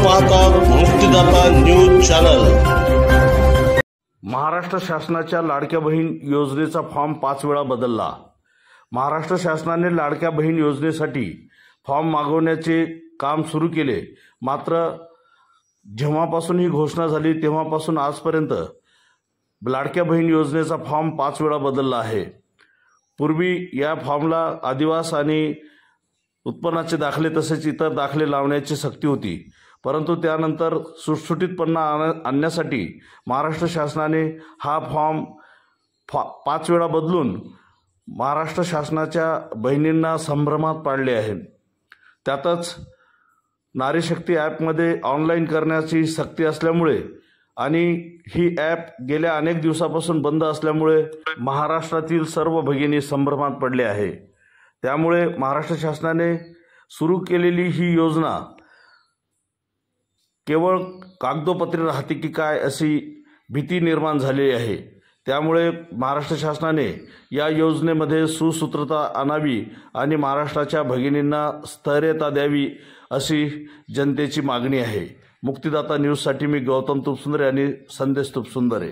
पाहतात मुक्तिदाता news channel. Maharashtra शासनाच्या लाडक्या बहीण योजनेचा फॉर्म 5 वेळा बदलला। महाराष्ट्र शासनाने लाडक्या बहीण योजनेसाठी फॉर्म मागवण्याचे काम सुरू केले, मात्र जेव्हापासून ही घोषणा झाली तेव्हापासून आजपर्यंत लाडक्या बहीण योजनेचा फॉर्म 5 वेळा बदलला आहे। पूर्वी या फॉर्मला आदिवास आणि उत्पन्नाचे दाखले तसेच इतर दाखले लावण्याची सक्ती होती, परंतु त्यानंतर सुटसुटीतपणा आणण्यासाठी महाराष्ट्र शासनाने हा फॉर्म 5 वेळा बदलून महाराष्ट्र शासनाच्या बहिणींना संभ्रमात पाडले आहे। त्यातच नारी शक्ती ॲपमध्ये ऑनलाईन करण्याची सक्ती असल्यामुळे आणि ही ॲप गेल्या अनेक दिवसापासून बंद असल्यामुळे महाराष्ट्रातील सर्व भगिनी संभ्रमात पडले आहे। त्यामुळे महाराष्ट्र शासनाने सुरू केलेली ही योजना केवळ कागदोपत्री राहते की काय अशी भीती निर्माण झाली आहे। त्यामुळे महाराष्ट्र शासनाने या योजनेमध्ये सुसूत्रता आणावी आणि महाराष्ट्राच्या भगिनींना स्थैर्यता द्यावी अशी जनतेची मागणी आहे। मुक्तिदाता न्यूजसाठी मी गौतम तुपसुंदरे आणि संदेश तुपसुंदरे।